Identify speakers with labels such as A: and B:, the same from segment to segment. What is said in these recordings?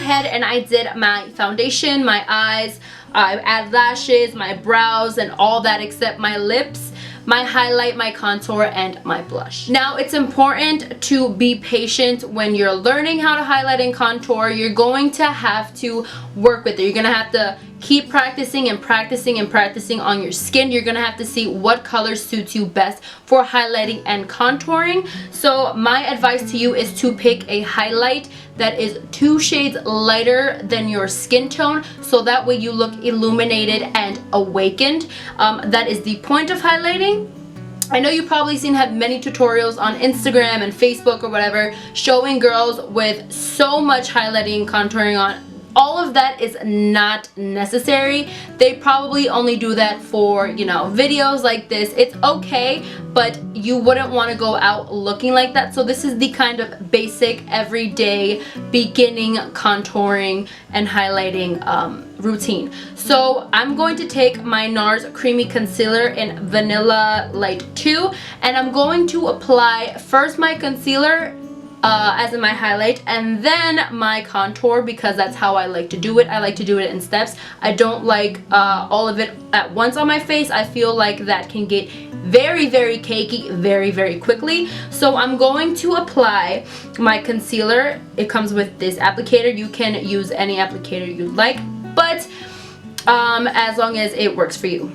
A: ahead and I did my foundation, my eyes, I add lashes, my brows, and all that except my lips, my highlight, my contour, and my blush. Now, it's important to be patient when you're learning how to highlight and contour. You're going to have to work with it. You're going to have to keep practicing and practicing and practicing on your skin. You're going to have to see what color suits you best for highlighting and contouring. So my advice to you is to pick a highlight that is 2 shades lighter than your skin tone, so that way you look illuminated and awakened. That is the point of highlighting. I know you've probably seen many tutorials on Instagram and Facebook or whatever showing girls with so much highlighting and contouring on. All of that is not necessary. They probably only do that for, you know, videos like this. It's okay, but you wouldn't want to go out looking like that. So this is the kind of basic, everyday, beginning contouring and highlighting routine. So I'm going to take my Nars Creamy Concealer in Vanilla Light 2, and I'm going to apply first my concealer as in my highlight, and then my contour, because that's how I like to do it. I like to do it in steps. I don't like all of it at once on my face. I feel like that can get very, very cakey very, very quickly. So I'm going to apply my concealer. It comes with this applicator. You can use any applicator you'd like, but as long as it works for you.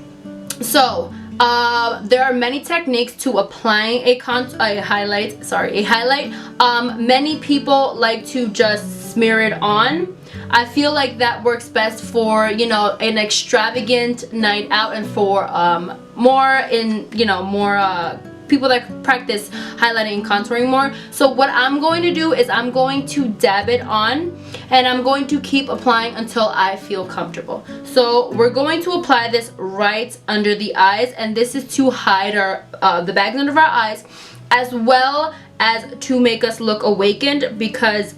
A: So there are many techniques to applying a highlight. Many people like to just smear it on. I feel like that works best for, you know, an extravagant night out, and for more people that practice highlighting and contouring more. So what I'm going to do is I'm going to dab it on, and I'm going to keep applying until I feel comfortable. So we're going to apply this right under the eyes, and this is to hide the bags under our eyes, as well as to make us look awakened, because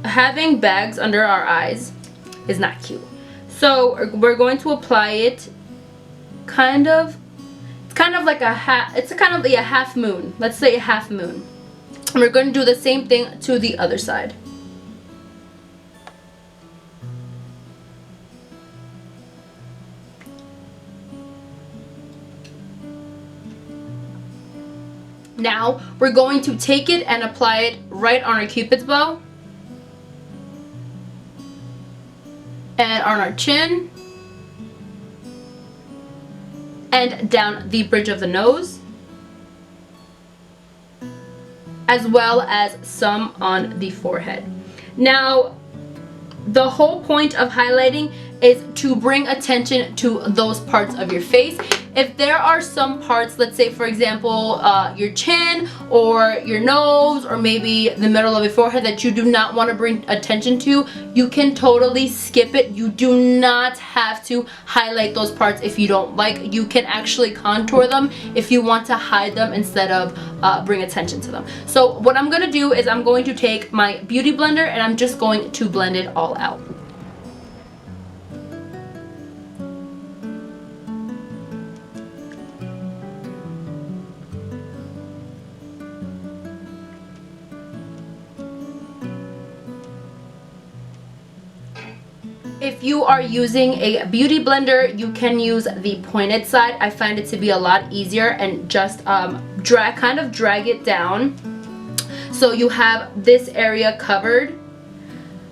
A: having bags under our eyes is not cute. So we're going to apply it kind of like a half moon. Let's say a half moon. And we're going to do the same thing to the other side. Now we're going to take it and apply it right on our Cupid's bow and on our chin, and down the bridge of the nose, as well as some on the forehead. Now, the whole point of highlighting is to bring attention to those parts of your face. If there are some parts, let's say for example your chin or your nose or maybe the middle of your forehead, that you do not want to bring attention to, you can totally skip it. You do not have to highlight those parts if you don't like. You can actually contour them if you want to hide them instead of bring attention to them. So what I'm going to do is I'm going to take my beauty blender and I'm just going to blend it all out. If you are using a beauty blender, you can use the pointed side. I find it to be a lot easier, and just kind of drag it down so you have this area covered.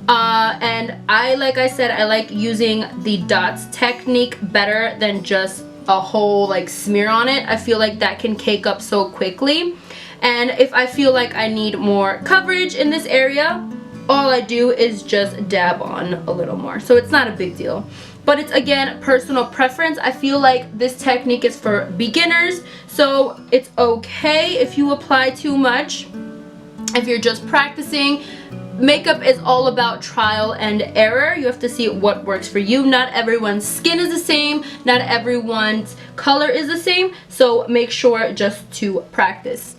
A: And like I said, I like using the dots technique better than just a whole like smear on it. I feel like that can cake up so quickly. And if I feel like I need more coverage in this area, all I do is just dab on a little more. So it's not a big deal. But it's, again, personal preference. I feel like this technique is for beginners, so it's okay if you apply too much. If you're just practicing, makeup is all about trial and error. You have to see what works for you. Not everyone's skin is the same. Not everyone's color is the same. So make sure just to practice.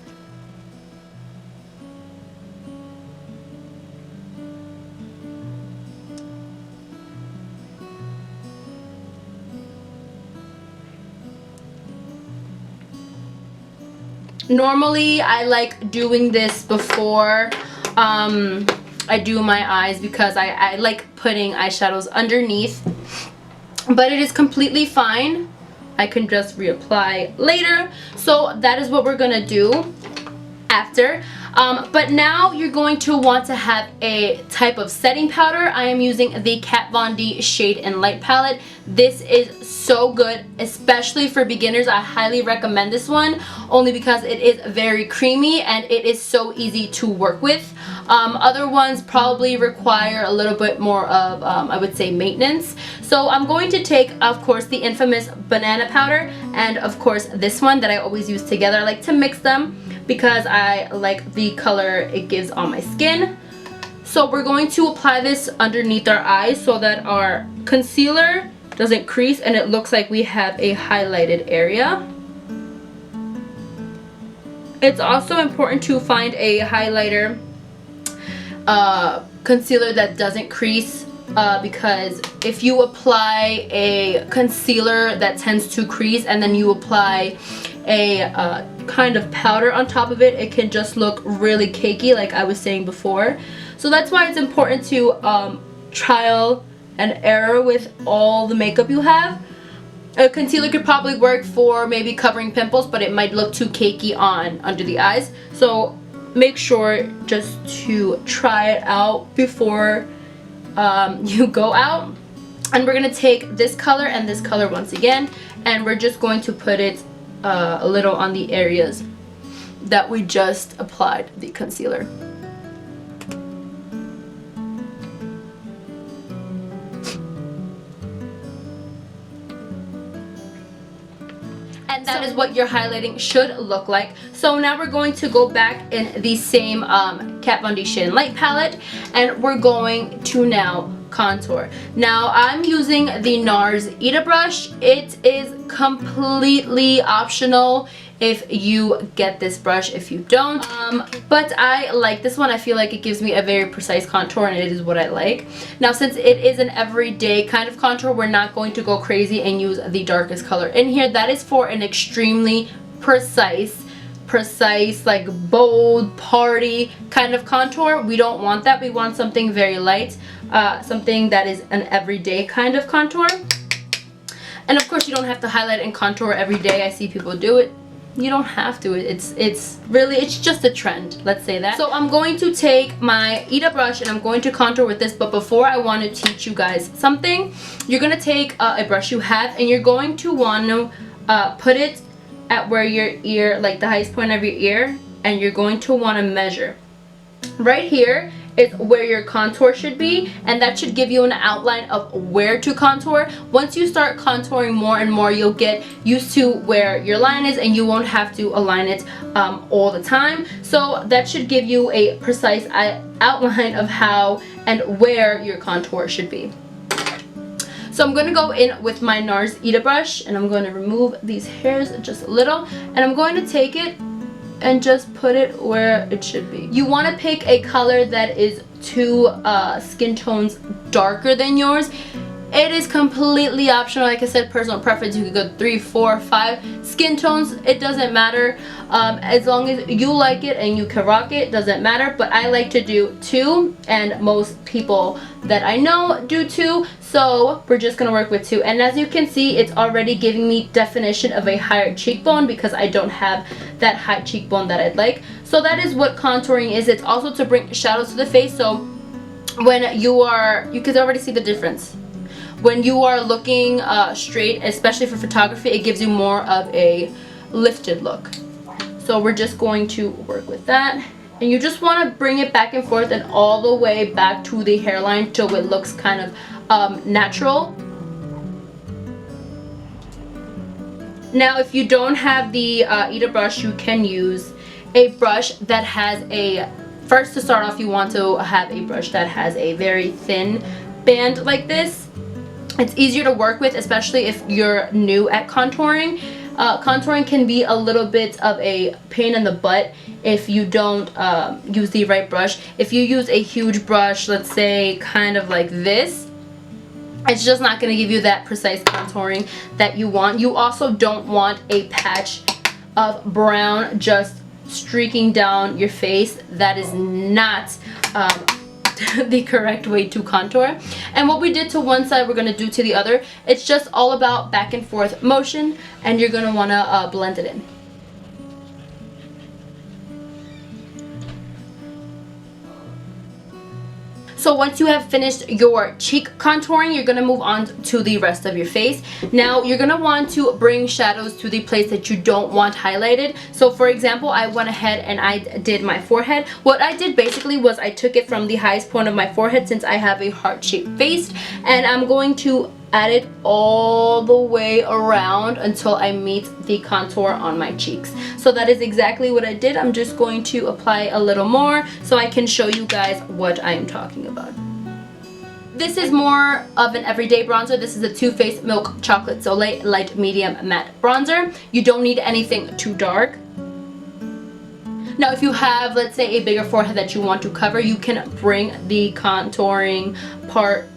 A: Normally, I like doing this before I do my eyes because I like putting eyeshadows underneath. But it is completely fine. I can just reapply later. So that is what we're gonna do after. But now you're going to want to have a type of setting powder. I am using the Kat Von D Shade+Light palette. This is so good, especially for beginners. I highly recommend this one only because it is very creamy and it is so easy to work with. Other ones probably require a little bit more of, I would say, maintenance. So I'm going to take, of course, the infamous banana powder and, of course, this one that I always use together. I like to mix them because I like the color it gives on my skin. So we're going to apply this underneath our eyes so that our concealer doesn't crease and it looks like we have a highlighted area. It's also important to find a highlighter concealer that doesn't crease because if you apply a concealer that tends to crease and then you apply a kind of powder on top of it, it can just look really cakey like I was saying before. So that's why it's important to trial and error with all the makeup you have. A concealer could probably work for maybe covering pimples, but it might look too cakey on under the eyes. So make sure just to try it out before you go out. And we're going to take this color and this color once again, and we're just going to put it a little on the areas that we just applied the concealer. And that is what your highlighting should look like. So now we're going to go back in the same Kat Von D Shade+Light palette, and we're going to now contour. Now I'm using the Nars Ita Brush. It is completely optional if you get this brush. If you don't, but I like this one. I feel like it gives me a very precise contour and it is what I like. Now since it is an everyday kind of contour, we're not going to go crazy and use the darkest color in here. That is for an extremely precise like bold party kind of contour. We don't want that. We want something very light, something that is an everyday kind of contour. And of course you don't have to highlight and contour every day. I see people do it. You don't have to. It's really, it's just a trend, let's say that. So I'm going to take my Ita brush and I'm going to contour with this, but before I want to teach you guys something. You're going to take a brush you have and you're going to want to put it at where your ear, like the highest point of your ear, and you're going to want to measure. Right here is where your contour should be, and that should give you an outline of where to contour. Once you start contouring more and more, you'll get used to where your line is and you won't have to align it all the time. So that should give you a precise outline of how and where your contour should be. So I'm going to go in with my Nars Ita brush and I'm going to remove these hairs just a little, and I'm going to take it and just put it where it should be. You want to pick a color that is 2 skin tones darker than yours. It is completely optional. Like I said, personal preference. You could go 3, 4, 5 skin tones. It doesn't matter. As long as you like it and you can rock it, doesn't matter. But I like to do 2, and most people that I know do 2. So we're just going to work with 2. And as you can see, it's already giving me definition of a higher cheekbone because I don't have that high cheekbone that I'd like. So that is what contouring is. It's also to bring shadows to the face. So when you can already see the difference. When you are looking straight, especially for photography, it gives you more of a lifted look. So we're just going to work with that. And you just want to bring it back and forth and all the way back to the hairline till it looks kind of natural. Now if you don't have the Ita brush, you can use a brush that has a, first to start off you want to have a brush that has a very thin band like this. It's easier to work with, especially if you're new at contouring. Contouring can be a little bit of a pain in the butt if you don't use the right brush. If you use a huge brush, let's say kind of like this, it's just not going to give you that precise contouring that you want. You also don't want a patch of brown just streaking down your face. That is not the correct way to contour. And what we did to one side, we're going to do to the other. It's just all about back and forth motion, and you're going to want to blend it in. So once you have finished your cheek contouring, you're going to move on to the rest of your face. Now you're going to want to bring shadows to the place that you don't want highlighted. So for example, I went ahead and I did my forehead. What I did basically was I took it from the highest point of my forehead, since I have a heart-shaped face, and I'm going to add it all the way around until I meet the contour on my cheeks. So that is exactly what I did. I'm just going to apply a little more so I can show you guys what I am talking about. This is more of an everyday bronzer. This is a Too Faced Milk Chocolate Soleil Light Medium Matte Bronzer. You don't need anything too dark. Now if you have, let's say, a bigger forehead that you want to cover, you can bring the contouring part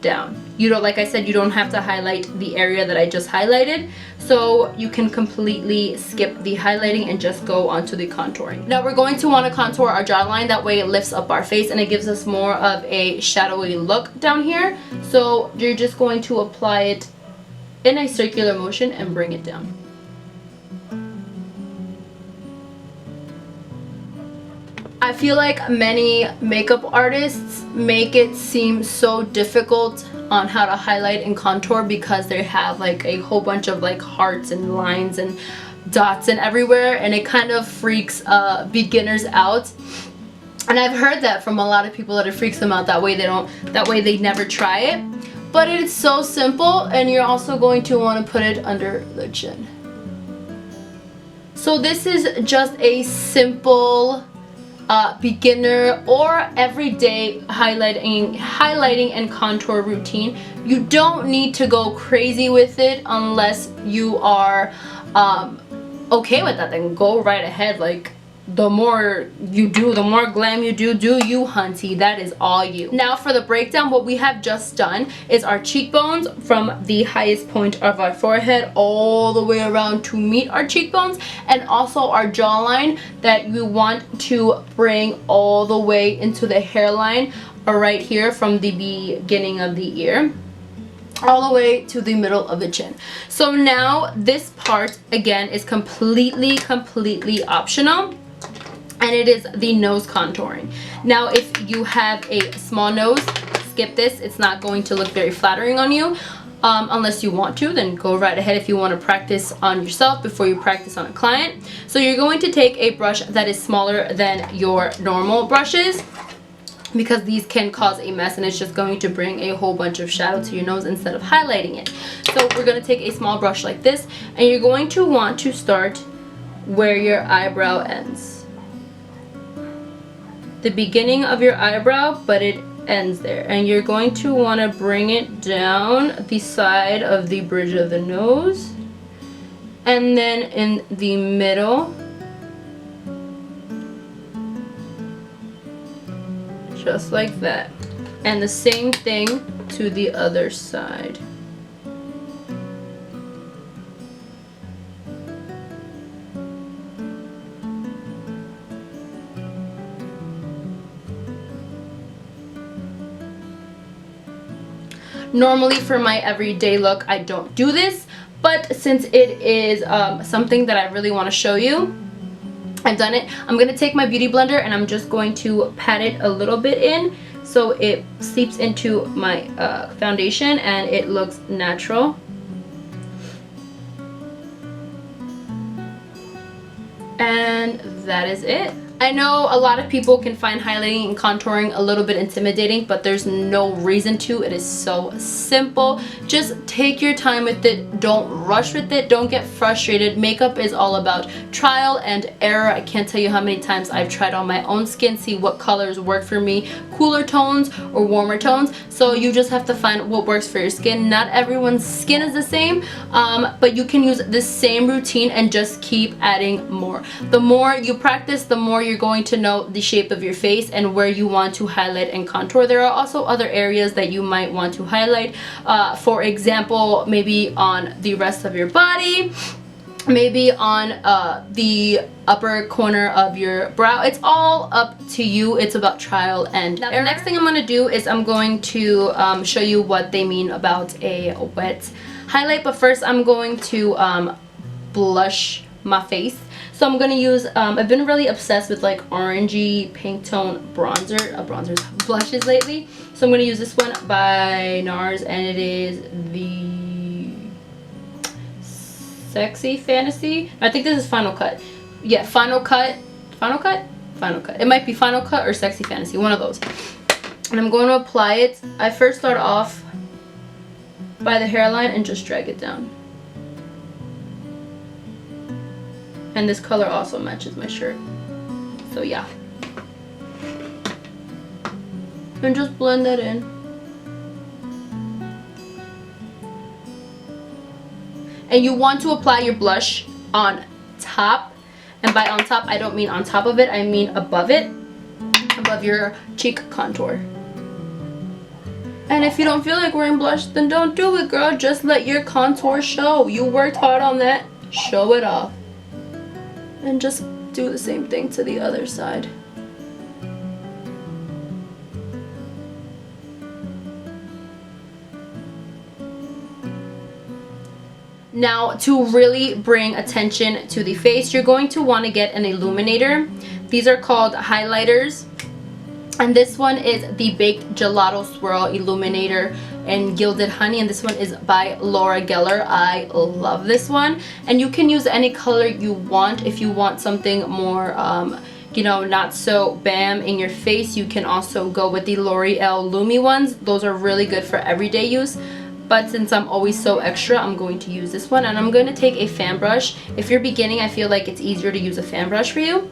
A: down. You don't, like I said, you don't have to highlight the area that I just highlighted, so you can completely skip the highlighting and just go onto the contouring. Now we're going to want to contour our jawline. That way it lifts up our face and it gives us more of a shadowy look down here. So you're just going to apply it in a circular motion and bring it down. I feel like many makeup artists make it seem so difficult on how to highlight and contour because they have like a whole bunch of like hearts and lines and dots and everywhere, and it kind of freaks beginners out. And I've heard that from a lot of people, that it freaks them out, that way they never try it. But it's so simple, and you're also going to want to put it under the chin. So this is just a simple beginner or everyday highlighting and contour routine. You don't need to go crazy with it unless you are okay with that. Then go right ahead. Like, the more you do, the more glam you do you, hunty. That is all you. Now for the breakdown, what we have just done is our cheekbones from the highest point of our forehead all the way around to meet our cheekbones, and also our jawline that we want to bring all the way into the hairline right here from the beginning of the ear all the way to the middle of the chin. So now this part again is completely optional, and it is the nose contouring. Now if you have a small nose, skip this. It's not going to look very flattering on you. Unless you want to, then go right ahead if you want to practice on yourself before you practice on a client. So you're going to take a brush that is smaller than your normal brushes, because these can cause a mess and it's just going to bring a whole bunch of shadow to your nose instead of highlighting it. So we're going to take a small brush like this, and you're going to want to start where your eyebrow ends. The beginning of your eyebrow, but it ends there, and you're going to want to bring it down the side of the bridge of the nose, and then in the middle, just like that, and the same thing to the other side. Normally for my everyday look I don't do this, but since it is something that I really want to show you, I've done it. I'm going to take my beauty blender and I'm just going to pat it a little bit in so it seeps into my foundation and it looks natural. And that is it. I know a lot of people can find highlighting and contouring a little bit intimidating, but there's no reason to. It is so simple. Just take your time with it. Don't rush with it. Don't get frustrated. Makeup is all about trial and error. I can't tell you how many times I've tried on my own skin, see what colors work for me, cooler tones or warmer tones. So you just have to find what works for your skin. Not everyone's skin is the same, but you can use the same routine and just keep adding more. The more you practice, the more you're going to know the shape of your face and where you want to highlight and contour. There are also other areas that you might want to highlight. For example, maybe on the rest of your body, maybe on the upper corner of your brow. It's all up to you. It's about trial and error. The next thing I'm going to do is I'm going to show you what they mean about a wet highlight, but first I'm going to blush my face. So I'm going to use, I've been really obsessed with like orangey pink tone blushes lately. So I'm going to use this one by Nars, and it is the Sexy Fantasy. I think this is Final Cut. Yeah, Final Cut. It might be Final Cut or Sexy Fantasy, one of those. And I'm going to apply it. I first start off by the hairline and just drag it down. And this color also matches my shirt. So yeah. And just blend that in. And you want to apply your blush on top. And by on top, I don't mean on top of it, I mean above it. Above your cheek contour. And if you don't feel like wearing blush, then don't do it, girl. Just let your contour show. You worked hard on that. Show it off. And just do the same thing to the other side. Now, to really bring attention to the face, you're going to want to get an illuminator. These are called highlighters. And this one is the Baked Gelato Swirl Illuminator in Gilded Honey, and this one is by Laura Geller. I love this one, and you can use any color you want. If you want something more you know, not so bam in your face, you can also go with the L'Oreal Lumi ones. Those are really good for everyday use, but since I'm always so extra, I'm going to use this one. And I'm going to take a fan brush. If you're beginning, I feel like it's easier to use a fan brush for you.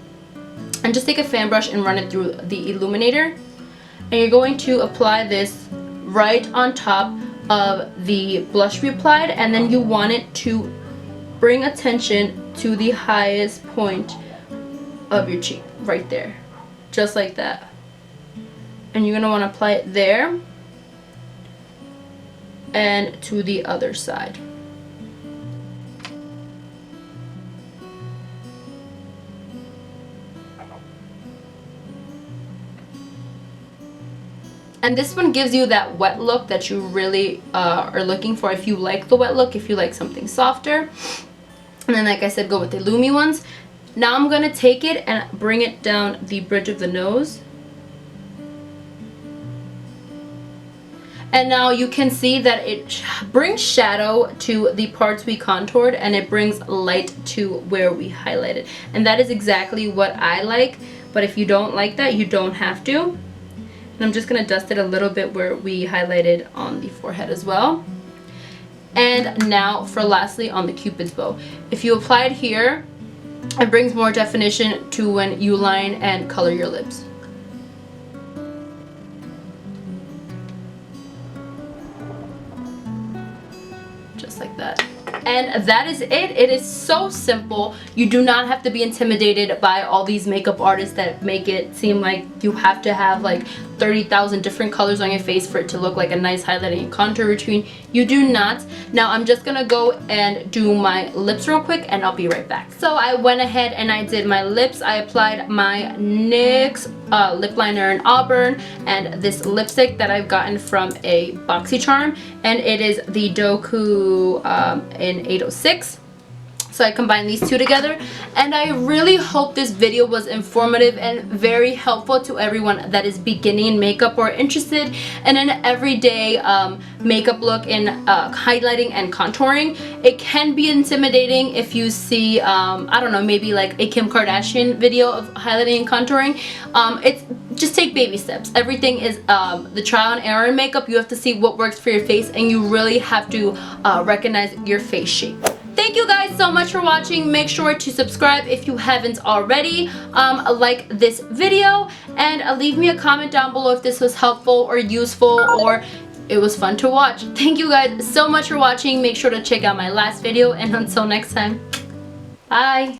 A: And just take a fan brush and run it through the illuminator, and you're going to apply this right on top of the blush we applied, and then you want it to bring attention to the highest point of your cheek, right there, just like that. And you're going to want to apply it there and to the other side. And this one gives you that wet look that you really are looking for if you like the wet look, if you like something softer. And then, like I said, go with the Lumi ones. Now I'm going to take it and bring it down the bridge of the nose. And now you can see that it brings shadow to the parts we contoured, and it brings light to where we highlighted. And that is exactly what I like. But if you don't like that, you don't have to. And I'm just going to dust it a little bit where we highlighted on the forehead as well. And now for lastly on the Cupid's bow. If you apply it here, it brings more definition to when you line and color your lips. Just like that. And that is it. It is so simple. You do not have to be intimidated by all these makeup artists that make it seem like you have to have like 30,000 different colors on your face for it to look like a nice highlighting and contour routine. You do not. Now I'm just gonna go and do my lips real quick, and I'll be right back. So I went ahead and I did my lips. I applied my NYX lip liner in Auburn and this lipstick that I've gotten from a BoxyCharm, and it is the Doku in 806. So I combined these two together, and I really hope this video was informative and very helpful to everyone that is beginning in makeup or interested in an everyday makeup look in highlighting and contouring. It can be intimidating if you see, I don't know, maybe like a Kim Kardashian video of highlighting and contouring. It's just take baby steps. Everything is the trial and error in makeup. You have to see what works for your face, and you really have to recognize your face shape. Thank you guys so much for watching. Make sure to subscribe if you haven't already. Like this video, and leave me a comment down below if this was helpful or useful or it was fun to watch. Thank you guys so much for watching. Make sure to check out my last video, and until next time, bye.